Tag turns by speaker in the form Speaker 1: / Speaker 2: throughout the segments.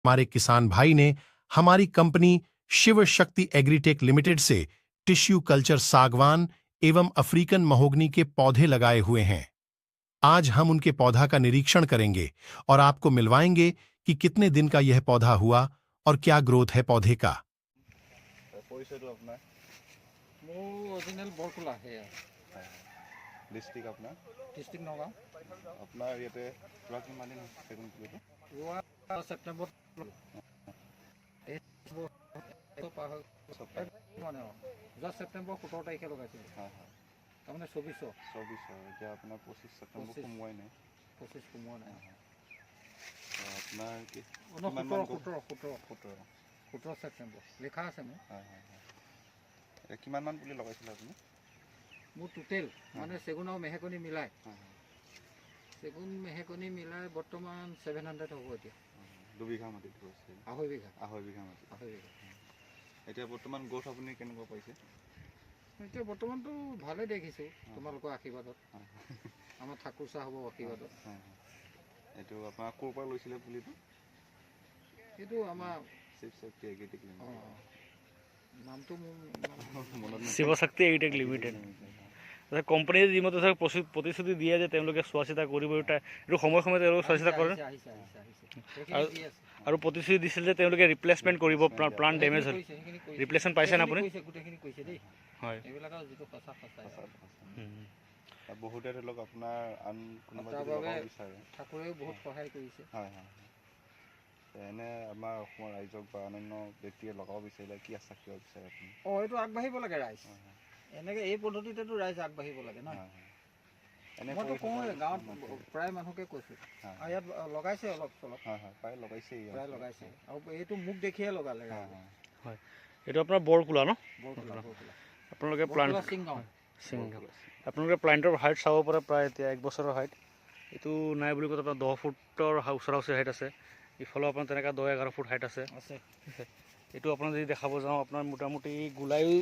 Speaker 1: हमारे किसान भाई ने हमारी company Shiv Shakti agritech limited से टिश्यू कल्चर सागवान एवं अफ्रीकन महोगनी के पौधे लगाए हुए हैं। आज हम उनके पौधा का निरीक्षण करेंगे और आपको मिलवाएंगे कि कितने दिन का यह पौधा हुआ और क्या ग्रोथ है पौधे का।
Speaker 2: डिस्ट्रिक्ट अपना
Speaker 3: डिस्ट्रिक्ट नगाँव
Speaker 2: अपना ইয়াতে পুৰা কিমান দিন চেগুন পুলিটো
Speaker 3: ৰোৱা ছেপ্টেম্বৰ মানে যোৱা ছেপ্টেম্বৰ 17 তাৰিখে লগাইছিলোঁ।
Speaker 2: হয় হয়
Speaker 3: তাৰমানে 24
Speaker 2: এতিয়া আপোনাৰ 25 ছেপ্টেম্বৰ সোমোৱাই নাই।
Speaker 3: 25 সোমোৱা নাই।
Speaker 2: আপোনাৰ কি
Speaker 3: 17 ছেপ্টেম্বৰ লিখা আছে মোৰ।
Speaker 2: হয় হয় হয় কিমানমান পুলি লগাইছিলে আপুনি?
Speaker 3: মোৰ টোটেল মানে চেগুন আৰু মেহেকনি মিলাই চেগুন মেহেকনি মিলাই বৰ্তমান 700 হ'ব এতিয়া।
Speaker 2: 2 বিঘা মাটিত গৈছে।
Speaker 3: আঢ়ৈ বিঘা
Speaker 2: মাটি।
Speaker 3: আঢ়ৈ বিঘা।
Speaker 2: এতিয়া বৰ্তমান গ্ৰোথ আপুনি কেনেকুৱা পাইছে?
Speaker 3: এতিয়া বৰ্তমানতো ভালেই দেখিছোঁ তোমালোকৰ আশীৰ্বাদত। আমাৰ ঠাকুৰ চাহাবৰ আশীৰ্বাদত।
Speaker 2: এইটো আপোনাৰ ক'ৰ পৰা লৈছিলে পুলিটো?
Speaker 3: এইটো আমাৰ
Speaker 2: শিৱ শক্তি এগ্ৰিটেক লিমিটেড।
Speaker 3: নামটো
Speaker 4: শিৱ শক্তি এগ্ৰিটেক লিমিটেড। কোম্পানীয়ে যিমতে প্ৰতিশ্ৰুতি দিয়ে যে তেওঁলোকে চোৱা চিতা কৰিব, এইটো সময়ে সময়ে তেওঁলোকে চোৱা চিতা কৰে আৰু প্ৰতিশ্ৰুতি দিছিল যে তেওঁলোকে ৰিপ্লেচমেণ্ট কৰিব প্লাণ্ট ডেমেজ হ'ল। ৰিপ্লেচমেণ্ট পাইছেনে আপুনি? হয়
Speaker 2: বহুতে ধৰি লওক আপোনাৰ আন কোনোবা বিচাৰে
Speaker 3: ঠাকুৰেও বহুত সহায় কৰিছে।
Speaker 2: হয় হয় এনে আমাৰ অসমৰ ৰাইজক বা অন্যান্য ব্যক্তিয়ে লগাব বিচাৰিলে কি আশ্বাস দিব বিচাৰে আপুনি?
Speaker 3: এইটো আগবাঢ়িব লাগে ৰাইজ। এনেকৈ এই পদ্ধতিতেতো ৰাইজ আগবাঢ়িব লাগে ন। মইতো কওঁৱেই গাঁৱত প্ৰায় মানুহকে কৈছোঁ আৰু ইয়াত লগাইছে অলপ চলপ।
Speaker 2: প্ৰায় লগাইছে
Speaker 3: আৰু এইটো মোক দেখিয়ে লগালে।
Speaker 4: হয় এইটো আপোনাৰ বৰকোলা ন?
Speaker 3: বৰকোলা
Speaker 4: আপোনালোকে প্লাণ্ট আপোনালোকে প্লাণ্টৰ হাইট চাব পাৰে। প্ৰায় এতিয়া 1 বছৰৰ হাইট এইটো নাই বুলি ক'লে আপোনাৰ 10 ফুটৰ ওচৰা ওচৰি হাইট আছে। ইফালেও আপোনাৰ তেনেকৈ 10-11 ফুট হাইট আছে। এইটো আপোনাৰ যদি দেখাব যাওঁ আপোনাৰ মোটামুটি গোলাইও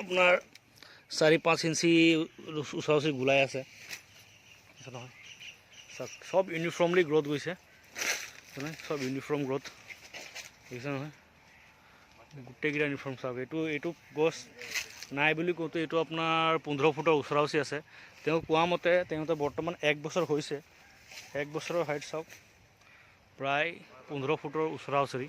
Speaker 4: আপোনাৰ 4-5 ইঞ্চি ওচৰা ওচৰি গোলাই আছে নহয়। চব ইউনিফৰ্মলি গ্ৰ'থ গৈছে, চব ইউনিফৰ্ম গ্ৰ'থ দেখিছে নহয়। গোটেইকেইটা ইউনিফৰ্ম চাওক। এইটো গছ নাই বুলি কওঁতে এইটো আপোনাৰ 15 ফুটৰ ওচৰা ওচৰি আছে। তেওঁ কোৱা মতে বৰ্তমান 1 বছৰ হৈছে। 1 বছৰৰ হাইট চাওক প্ৰায় 15 ফুটৰ ওচৰা ওচৰি।